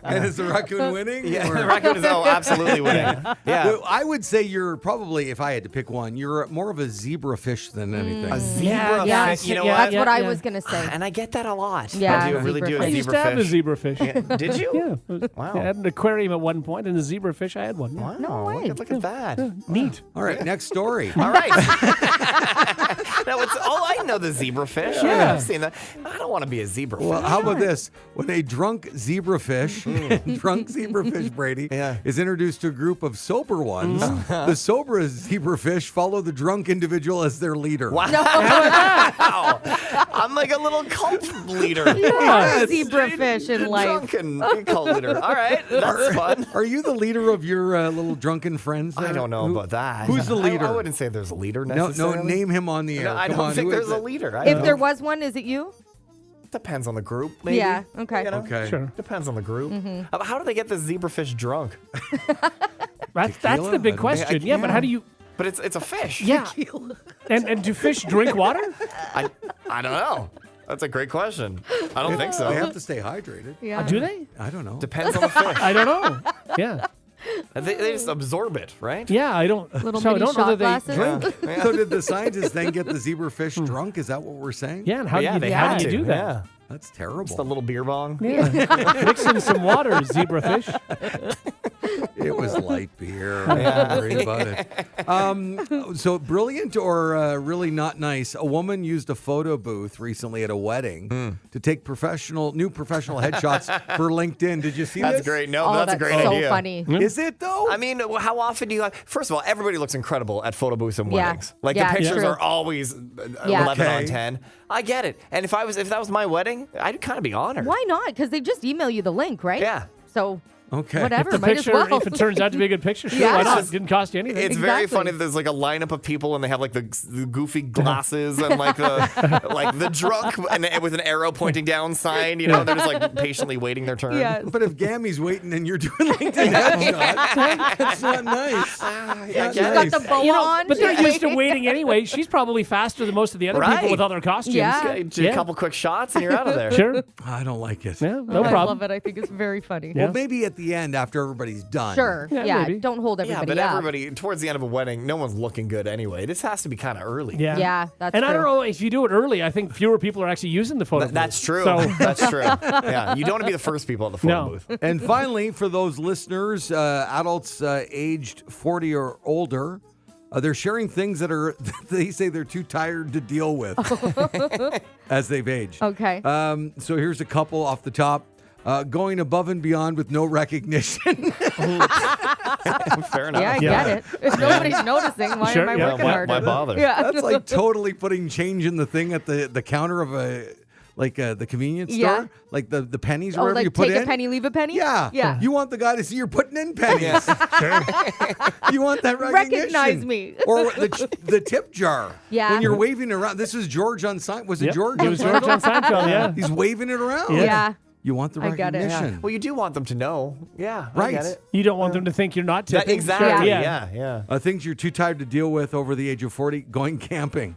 And is the raccoon winning? Yeah, or- the raccoon is absolutely winning. Yeah. Well, I would say you're probably, if I had to pick one, you're more of a zebrafish than anything. A zebra Yeah, fish. You know that's what? what I was going to say. And I get that a lot. Yeah, I do really do. zebrafish. A I used to have a zebrafish. zebrafish. Did you? Yeah. Wow. I had an aquarium at one point, and a zebrafish, I had one. Yeah. Wow. No way. Look at that. Neat. All right, next story. All right. No, I know the zebrafish. Yeah. I've seen that. I don't want to be a zebrafish. Well, how about this? When a drunk zebrafish, Brady, is introduced to a group of sober ones, the sober zebrafish follow the drunk individual as their leader. Wow. Wow. I'm like a little cult leader. Yeah, zebrafish in life. Drunken cult leader. All right. That's fun. Are you the leader of your little drunken friends? I there? don't know about that. Who's the leader? I wouldn't say there's a leader No, necessarily. name him on the air. No, I Come don't on, think who is there's a it? leader. I If don't there know. was one, is it you? Depends on the group, maybe. Yeah, okay. You know? Okay. Sure. Depends on the group. How do they get the zebrafish drunk? That's Tequila? the big I don't- question. Yeah, but how do you? But it's a fish. Yeah. And do fish drink water? I don't know. That's a great question. I don't think so. They have to stay hydrated. Yeah. Do they? I don't know. Depends on the fish. I don't know. Yeah. They just absorb it, right? Yeah, I don't. Little so I mini don't know shot that they glasses. drink. So did the scientists then get the zebrafish drunk? Is that what we're saying? Yeah, and how Yeah, do they you, how had do you to. do that? Yeah. That's terrible. Just a little beer bong. Yeah. Mix in some water, zebrafish. It was light beer. Don't worry about it. So brilliant or really not nice? A woman used a photo booth recently at a wedding to take new professional headshots for LinkedIn. Did you see That's this? great. No, Oh, that's a great so idea. funny. Is it though? I mean, how often do you? First of all, everybody looks incredible at photo booths and Yeah. weddings. Like Yeah, the pictures true. are always 11 Okay. on 10. I get it. And if that was my wedding, I'd kind of be honored. Why not? Because they just email you the link, right? Yeah. So Okay. whatever, The might picture, as well. if it turns out to be a good picture, sure, Yeah. why It's not? just- Didn't cost you anything. It's very Exactly. funny that there's like a lineup of people and they have like the goofy glasses and like the drunk and with an arrow pointing down sign. You know, they're just like patiently waiting their turn. Yeah. But if Gammy's waiting and you're doing LinkedIn headshots, that's not nice. Not Got the bow You know, on. but they're just used to waiting. waiting anyway. She's probably faster than most of the other people Right. with other costumes. Yeah. Okay, do a couple quick shots and you're out of there. Sure. I don't like it. Yeah, no I problem. love it. I think it's very funny. Well, maybe at the end after everybody's done. Sure. Yeah, Yeah. maybe. Don't hold Yeah, everybody but up. everybody towards the end of a wedding, no one's looking good anyway. This has to be kind of early. Yeah. Yeah, that's And I don't true. know if you do it early. I think fewer people are actually using the photo. That's booth. true. So That's true. Yeah, you don't want to be the first people at the photo No. booth. And finally, for those listeners, adults aged 40 or older, they're sharing things that are, they say they're too tired to deal with as they've aged. Okay. So here's a couple off the top. Going above and beyond with no recognition. Fair enough. Yeah, I get it. If nobody's noticing, why Sure, am I yeah, working why harder? bother? Yeah. That's like totally putting change in the thing at the counter of a like the convenience Yeah. store, like the pennies or Oh, wherever like you put take in. a penny, leave a penny? Yeah. Yeah. You want the guy to see you're putting in pennies. You want that recognition. Recognize me. Or the tip jar. Yeah. When you're waving around. This is George on Seinfeld. Was it Yep. George? It was George on Seinfeld, yeah. He's waving it around. Yeah. You want the I get it. recognition. Well, you do want them to know. Yeah, Right. I get it. You don't want them to think you're not tipping. Exactly. Yeah. Yeah. Things you're too tired to deal with over the age of 40, going camping.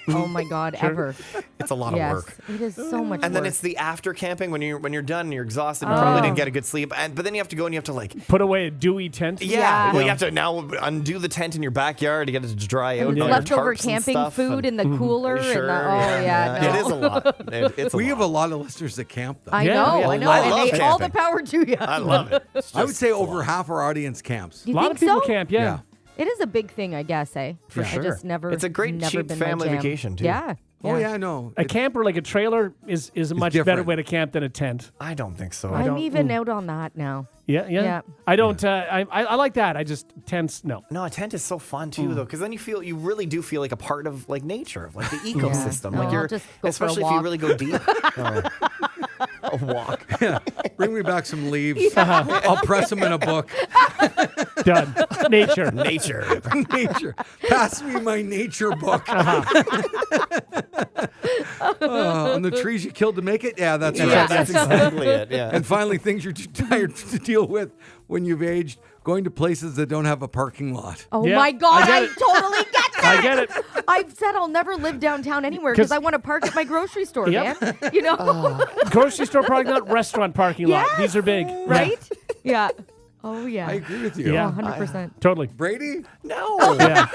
Oh my God, ever. It's a lot of Yes. work. It is so much And then work. it's the after camping when you're done and you're exhausted and probably didn't get a good sleep. But then you have to go and you have to like Put away a dewy tent. Yeah. Well, you have to now undo the tent in your backyard to get it to dry out. and all your leftover tarps and camping stuff, food and- in the cooler. Sure, No. It is a lot. It's a We lot. have a lot of listeners that camp, though. I Yeah. know, Yeah. I know. I And love they, all the camping. power to you. I love it. It's I would just say a over lot. half our audience camps. You A lot think of people so? camp, yeah. It is a big thing, I guess, eh? For I sure. just never. It's a great, never cheap been my family jam. vacation, too. Yeah. Oh, yeah, no. A camper like a trailer is a much better different. way to camp than a tent. I don't think so. I'm even out on that now. Yeah. Yeah. I don't. I like that. I just tents. No. No, a tent is so fun too, though, because then you really do feel like a part of like nature, of like the ecosystem. No, Like I'll you're, just go for a especially if you walk. really go deep. A walk. Bring me back some leaves. I'll press them in a book. Done. Nature. Nature. Nature. Pass me my nature book. On the trees you killed to make it? Yeah, that's right. Yeah, that's exactly it. Yeah. And finally, things you're too tired to deal with when you've aged, going to places that don't have a parking lot. Oh Yeah, my God, I get I it. totally get that. I get it. I've said I'll never live downtown anywhere because I want to park at my grocery store, Yep. man. You know? Grocery store parking lot, restaurant parking lot. Yes. These are big. Right? Yeah. Oh, yeah. I agree with you. Yeah. 100%. Totally. Brady? No. Yeah.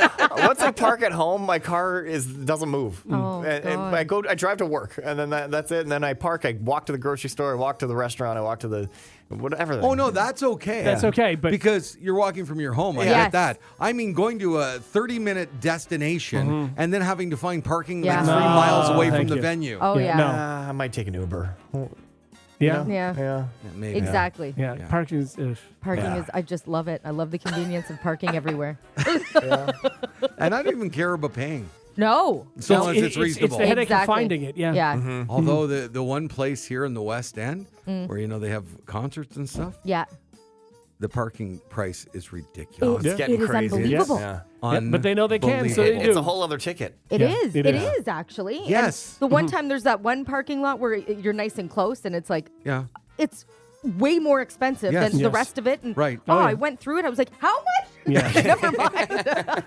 Once I park at home, my car doesn't move. Oh, and God. I drive to work, and then that's it. And then I park. I walk to the grocery store. I walk to the restaurant. I walk to the whatever. Oh, no, that's okay. That's okay, but- because you're walking from your home. I Yes. get that. I mean, going to a 30-minute destination and then having to find parking Yeah. like 3 No, miles away from thank the you. venue. Oh, Yeah, yeah. no. I might take an Uber. Yeah. Yeah. Yeah. Yeah, maybe. Exactly. Yeah. Parking is. Parking is, I just love it. I love the convenience of parking everywhere. And I don't even care about paying. No. So long as it's reasonable. It's the headache Exactly. of finding it. Yeah. Yeah. Although the one place here in the West End where, they have concerts and stuff, Yeah. the parking price is ridiculous. It's getting It is crazy. unbelievable. Yeah. Yeah, but they know they can, so they Unbelievable. do. It's a whole other ticket. It Yeah, is. it It is. is actually. And Yes. the one time there's that one parking lot where you're nice and close, and it's like Yeah. it's way more expensive Yes. than the Yes. rest of it. And Right. Oh, Oh, yeah. I went through it. I was like, how much? Yeah. Never mind.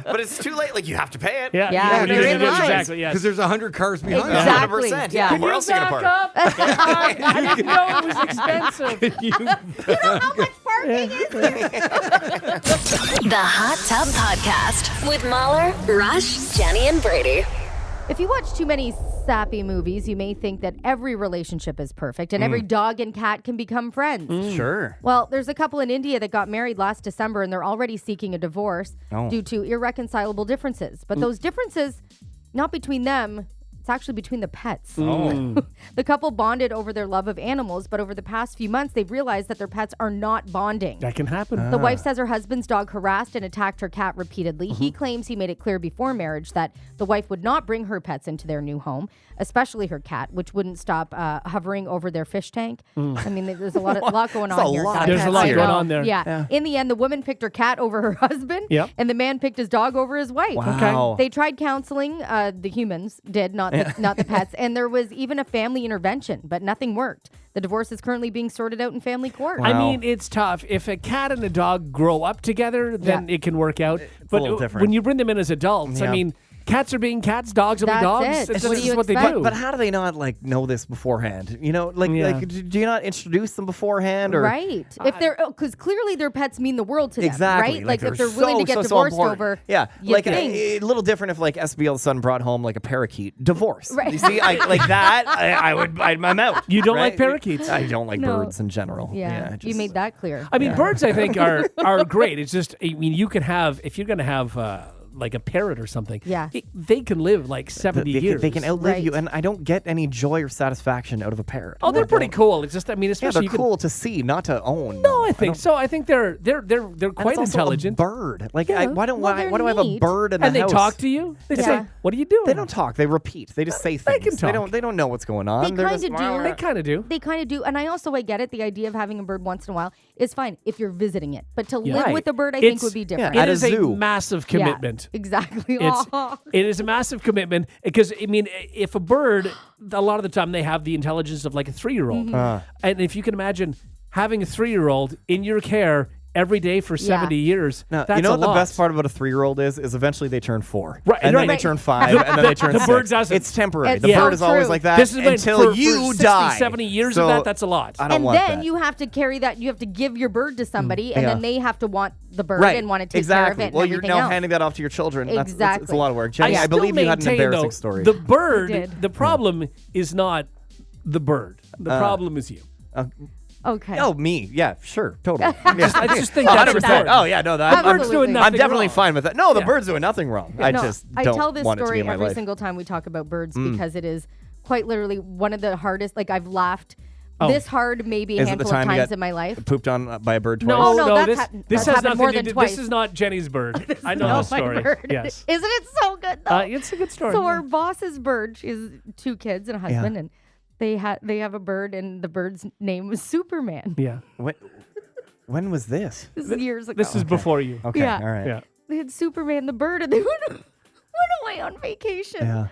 But it's too late. Like you have to pay it. Yeah. Yeah, you they're need in to do line. exactly. Yes. Because there's 100 cars behind Exactly. you. 100%. Yeah. Where else are you gonna park? I didn't know it was expensive. You know how much parking is there? The Hot Tub Podcast with Mauler, Rush, Jenni, and Brady. If you watch too many sappy movies, you may think that every relationship is perfect and every dog and cat can become friends. Sure. Well, there's a couple in India that got married last December and they're already seeking a divorce due to irreconcilable differences. But those differences, not between them, it's actually between the pets. The couple bonded over their love of animals, but over the past few months, they've realized that their pets are not bonding. That can happen. The wife says her husband's dog harassed and attacked her cat repeatedly. He claims he made it clear before marriage that the wife would not bring her pets into their new home, especially her cat, which wouldn't stop hovering over their fish tank. I mean, there's a lot going on here. guys. There's a lot I going know. on there. Yeah. In the end, the woman picked her cat over her husband, Yep. and the man picked his dog over his wife. Wow. They tried counseling. The humans did, not the pets. And there was even a family intervention, but nothing worked. The divorce is currently being sorted out in family court. I mean, it's tough. If a cat and a dog grow up together, then it can work out. But a little different. when you bring them in as adults, I Yeah. mean, cats are being cats, dogs will be That's dogs. it. It's What just do you what they expect? do. But how do they not know this beforehand? Yeah. Do you not introduce them beforehand? Or Right. If they're, because clearly their pets mean the world to them. Exactly. Right? Like if they're willing to get so divorced important. over. Yeah. you Like think. a little different if like SB all of a sudden brought home like a parakeet. Divorce. Right. You see, like that, I'm out. You don't like right? parakeets? I don't like No. birds in general. Yeah, you just- made that clear. I mean, birds, I think, are great. It's just, I mean, you can have, if you're going to have like a parrot or something. Yeah. They can live like 70 years. They can outlive Right. you, and I don't get any joy or satisfaction out of a parrot. Oh, they're pretty cool. It's just, I mean, Yeah, especially they're cool to see, not to own. No, I think so. I think they're And quite it's also intelligent. A bird. Like, Yeah. why do I have a neat. bird in the And they house? talk to you. They say, "What are you doing?" They don't talk. They repeat. They just say things. They can talk. They don't know what's going on. They They're kind just, of do. They kind of do. They kind of do. And I get it. The idea of having a bird once in a while is fine if you're visiting it. But to live Right. with a bird, I think It's- would be different. At It a is a zoo. massive Yeah, commitment. exactly. It is a massive commitment because, I mean, if a bird, a lot of the time they have the intelligence of like a 3-year-old. And if you can imagine having a 3-year-old in your care every day for 70 years, Now, that's you know a what the lot. best part about a 3-year-old is eventually they turn 4. Right, and then right. they turn 5, and then they turn the 6. bird doesn't. It's temporary. It's the so bird is always true. like that This is when until for you 60, die. 70 years So, of that, that's a lot. I don't And want then that. you have to carry that. You have to give your bird to somebody, and then Yeah. they have to want the bird Right. and want to take exactly. care of it. Well, and you're everything now else. handing that off to your children. It's a Exactly. lot of work. Jenny, I still believe you had an maintain, embarrassing though, story. The bird, did. the problem is not the bird. The problem is you. Okay. Oh, me. Yeah, sure. Totally. I just think that's 100%. important. Oh, yeah, no, that, Bird's doing I'm nothing definitely wrong. fine with that. No, the Yeah. bird's doing nothing wrong. I just I don't tell this want it to be story in my every life. single time we talk about birds because it is quite literally one of the hardest. Like I've laughed this hard maybe a Is it the handful of time you times got in my life. Pooped on by a bird twice? Oh, no, that's this, happened- this that's has happened nothing more to than do. twice. This is not Jenny's bird. I know No, the story. my bird. Yes. Isn't it so good though? It's a good story. So yeah. our boss's bird, she has 2 kids and a husband, and they have a bird, and the bird's name was Superman. Yeah. When was this? This is years ago. This is before you. Okay, Yeah. all right. Yeah. They had Superman the bird, and they went away on vacation. Yeah.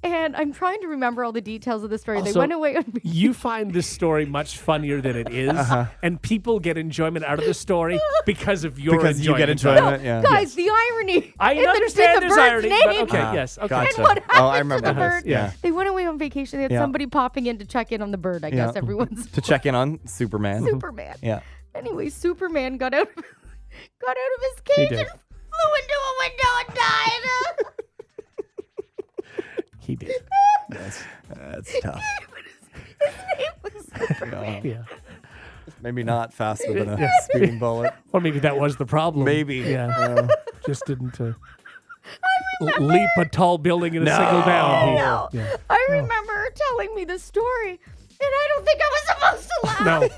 And I'm trying to remember all the details of the story. They Also, went away on vacation. You find this story much funnier than it is, and people get enjoyment out of the story because of your Because you enjoyment. get enjoyment, yeah. Guys, the irony. I in understand the there's bird's irony, name. but okay, yes, okay. Gotcha. And what happened Oh, I remember to the this. bird? Yeah. They went away on vacation. They had Yeah. somebody popping in to check in on the bird. I guess everyone's To check in on Superman. Superman. Yeah. Anyway, Superman got out of his cage did. and flew into a window and died. He did. That's tough. Yeah. Maybe not faster than a speeding bullet. Or maybe that was the problem. Maybe. Yeah. Just didn't leap a tall building in a single bound. No. Yeah. I remember her telling me the story, and I don't think I was supposed to laugh. No.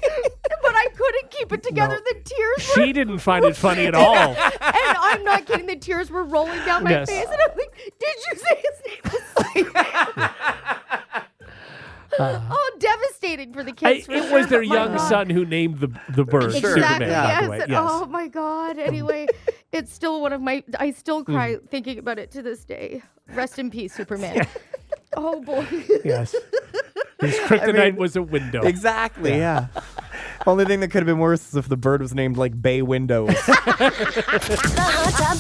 But I couldn't keep it together. The tears were She didn't find it funny at all. and I'm not kidding. The tears were rolling down my Yes. face, and I'm like, "Did you say his name was Superman?" Oh, devastating for the kids. for It sure, was their but my young God. son who named the bird Exactly. Superman. by the Yes. way. Yes. Oh my God. Anyway, it's still one of my. I still cry thinking about it to this day. Rest in peace, Superman. Oh boy. Yes. His kryptonite was a window. Exactly, yeah. Only thing that could have been worse is if the bird was named like Bay Windows. The Hot Tub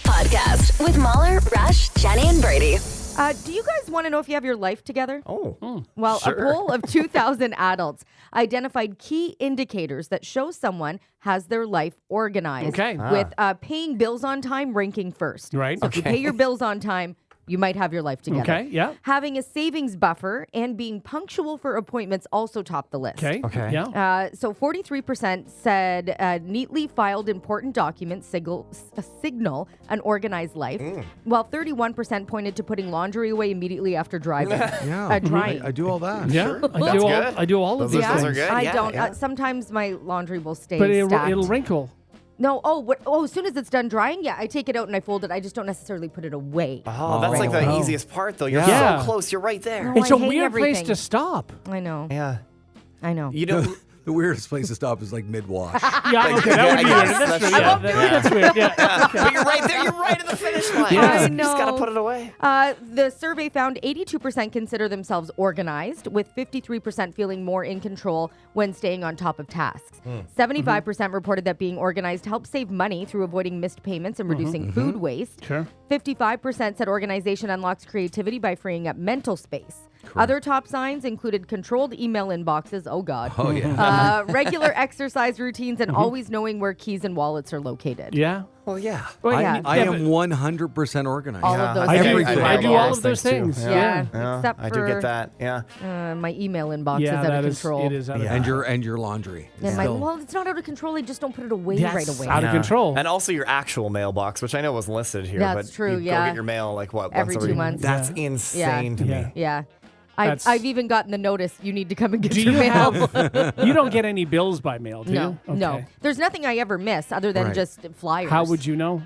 Podcast with Mauler, Rush, Jenni, and Brady. Do you guys want to know if you have your life together? Oh. Well, a poll of 2,000 adults identified key indicators that show someone has their life organized. Okay. With paying bills on time ranking first. Right. So if you pay your bills on time, you might have your life together. Okay, yeah. Having a savings buffer and being punctual for appointments also topped the list. Okay. Okay. Yeah. So 43% said neatly filed important documents signal an organized life, while 31% pointed to putting laundry away immediately after driving. Yeah. Drying. I do all that. Yeah. Sure. I do all of these Those things. are good. I Yeah, don't. yeah. Sometimes my laundry will stay But stacked. it'll wrinkle. No. As soon as it's done drying, I take it out and I fold it. I just don't necessarily put it away. Oh, that's like the Oh. easiest part, though. You're Yeah. so close. You're right there. Oh, It's I a hate weird place everything. to stop. I know. Yeah. I know. You know, The weirdest place to stop is like mid-wash. Yeah, okay, that would be weird. guess That's true. that's Yeah, true. that's weird. Yeah. but you're right there. You're right at the finish line. Yeah. I You just got to know. put it away. The survey found 82% consider themselves organized, with 53% feeling more in control when staying on top of tasks. 75% reported that being organized helps save money through avoiding missed payments and reducing food waste. Sure. 55% said organization unlocks creativity by freeing up mental space. Other top signs included controlled email inboxes. Oh, God. Oh, yeah. Regular exercise routines and always knowing where keys and wallets are located. Yeah. Well, yeah. Well, I am 100% organized. All of those I things. do all of those things. Too. Yeah. Yeah, Except I for do get that. Yeah. my email inbox Yeah, is out that of is, control. it is out of Yeah. And your laundry. And Still. well, it's not out of control. I just don't put it away That's right away. out of control. And also your actual mailbox, which I know wasn't listed here, That's but true, you yeah. go get your mail like what? Every once 2 months. That's Yeah. insane to Yeah. me. Yeah. That's- I've even gotten the notice you need to come and get Do your you mail. you don't get any bills by mail, do No, you? no. Okay. There's nothing I ever miss other than Right. just flyers. How would you know?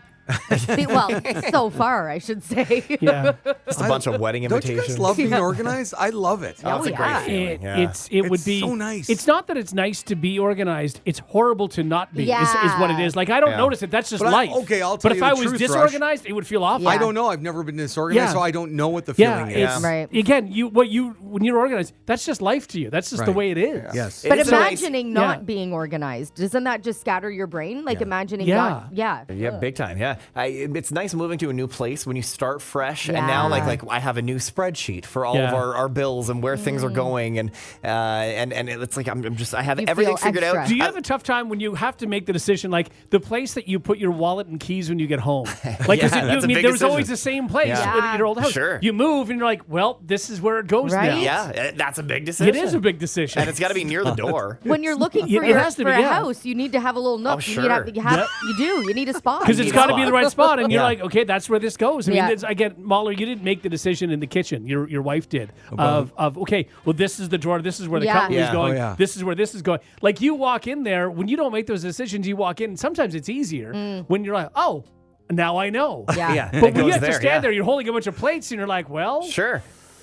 Well, so far, I should say. Yeah. Just a bunch of wedding Don't you invitations. guys love being organized? I love it. Oh, it's a great yeah. feeling. Yeah. It would It's be so nice. It's not that it's nice to be organized. It's horrible to not be. Is what it is. Like I don't Yeah. notice it. That's just But life. I'll tell But you if I the was truth, Rush. disorganized, it would feel awful. I don't know. I've never been disorganized, Yeah. so I don't know what the Yeah, feeling is. it's Right. again. When you're organized, that's just life to you. That's just the Right. way it is. Yes. But It is a nice- imagining not being organized, doesn't that just scatter your brain? Like imagining Yeah. not, yeah. Yeah, big time. Yeah, it's nice moving to a new place when you start fresh, and now Yeah. like I have a new spreadsheet for all of Yeah. our bills and where things are going, and it's like I'm just I have You everything feel figured out. extra. Do you have a tough time when you have to make the decision, like the place that you put your wallet and keys when you get home? Like, Yeah, is it, that's a big there was always decision. the same place Yeah. in your old house. Sure. You move and you're like, well, this is where it goes now. Right? Yeah, that's a big decision. It is a big decision. and it's got to be near the door. When you're looking It for, has to for be, a yeah. house, you need to have a little nook. Oh, You, sure. you do. You need a spot. Because it's need got a to be spot. the right spot, and you're Yeah. like, okay, that's where this goes. I mean, Yeah. again, Mauler, you didn't make the decision in the kitchen. Your wife did. Of okay, well, this is the drawer. This is where the Yeah. cutlery is Yeah. going. Oh, yeah. This is where this is going. Like you walk in there when you don't make those decisions. You walk in, and sometimes it's easier when you're like, oh, now I know. Yeah. Yeah, But it when goes you have to there, stand yeah. there, you're holding a bunch of plates, and you're like, well, Sure.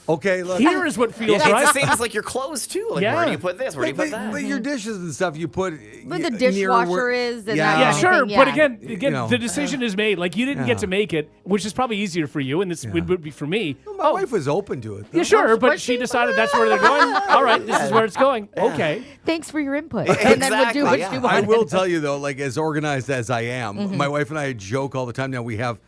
Okay, look. here is what feels Yeah, right. it's the same as like your clothes too. Like Yeah. where do you put this? Where do you put that? But your dishes and stuff you put Where the near dishwasher is and yeah. that Yeah, kind of sure, thing, but yeah. again, You know. the decision is made. Like you didn't get to make it, which is probably easier for you, and this would be for me. My wife was open to it. though. Yeah, sure, but was she she? decided that's where they're going. All right, this is where it's going. Okay. Thanks for your input. And then we'll do what Exactly, you yeah. I want. will tell you though, like as organized as I am, my wife and I joke all the time. Now we have,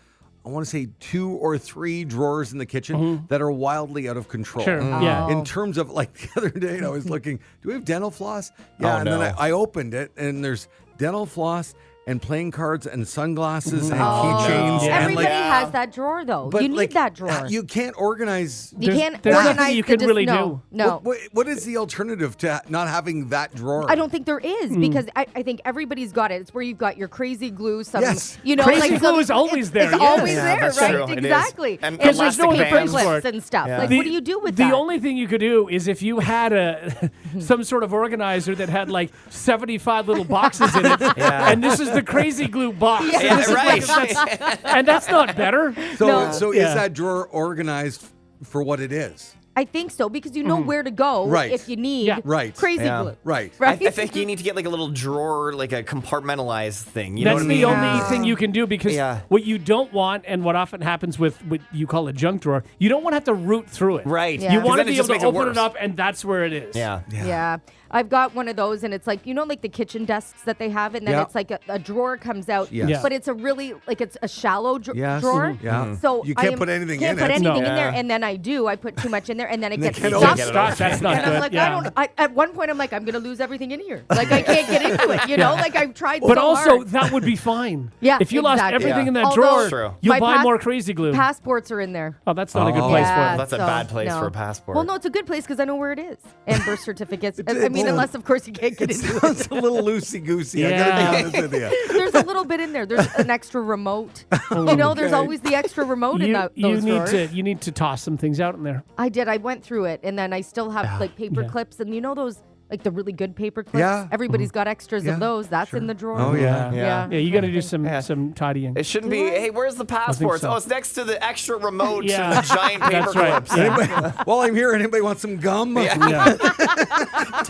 I want to say 2 or 3 drawers in the kitchen that are wildly out of control. Sure, yeah. In terms of like the other day, I was looking, do we have dental floss? Yeah, Oh, and then no. I opened it, and there's dental floss and playing cards and sunglasses and Oh. keychains. Yeah. And Everybody like, has that drawer, though. but you need like, that drawer. You can't organize. You can't there's nothing organize you the can dis- really no, do. No. What is the alternative to not having that drawer? I don't think there is because I think everybody's got it. It's where you've got your crazy glue, some Yes. Crazy like glue some- is always there, It's yes. always Yeah, there, that's right? true. It is. Exactly. And Because there's no elastic other bands. place for clips it. and stuff. Yeah. Like, what do you do with the that? only thing you could do is if you had some sort of organizer that had like 75 little boxes in it, Yeah. and this is the crazy glue box. Yeah. And this is right. and that's not better. So, No. so Yeah. is that drawer organized for what it is? I think so because you know where to go Right. if you need Yeah. Right. crazy Yeah. glue. Right. Right. I think you need to get like a little drawer, like a compartmentalized thing. You know That's what I the mean? only thing you can do because Yeah. what you don't want and what often happens with what you call a junk drawer, you don't want to have to root through it. Right. Yeah. You 'Cause want to then be it able just to makes open worse. it up and that's where it is. Yeah. Yeah. I've got one of those, and it's like, like the kitchen desks that they have, and then Yeah. it's like a drawer comes out, Yes. Yeah. but it's a really, like it's a shallow Yes. drawer. Yeah. So You can't put anything can't in put it. anything No. in there, Yeah. and then I put too much in there, and then it And they gets can't stuck. open it. Gosh, that's not And good. I'm like, yeah. at one point, I'm like, I'm going to lose everything in here. Like, I can't get into it, Like, I've tried But so also, hard. that would be fine. Yeah, If you lost exactly. everything in that Although drawer, True. you'll my buy pass- more crazy glue. Passports are in there. Oh, that's not a good Oh. place Yeah, for it. That's a bad place for a passport. Well, no, it's a good place because I know where it is. And birth certificates. I mean, well, unless, of course, you can't get It into it. sounds a little loosey-goosey. I Yeah. gotta be honest with you. There's a little bit in there. There's an extra remote. There's always the extra remote in those drawers. You need to toss some things out in there. I did. I went through it, and then I still have like paper Yeah. clips, and those like the really good paper clips. Yeah. Everybody's got extras Yeah, of those. That's in the drawer. Oh, yeah. Yeah. Yeah, you got to do some tidying. It shouldn't be, hey, where's the passports? so. Oh, it's next to the extra remote Yeah. and the giant paper That's right. clips. Yeah. While I'm here, anybody want some gum? Yeah.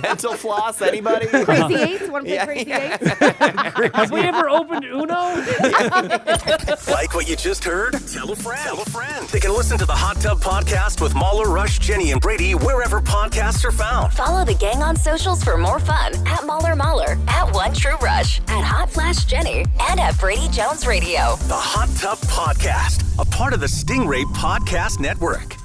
Dental floss, anybody? Crazy Eights. Want to play Yeah, Crazy yeah. Eights? Have we ever opened Uno? Like what you just heard? Tell a friend. Tell a friend. They can listen to the Hot Tub Podcast with Mauler, Rush, Jenni, and Brady wherever podcasts are found. Follow the gang on socials for more fun at Mauler, at One True Rush, at Hot Flash Jenni, and at Brady Jones Radio. The Hot Tub Podcast, a part of the Stingray Podcast Network.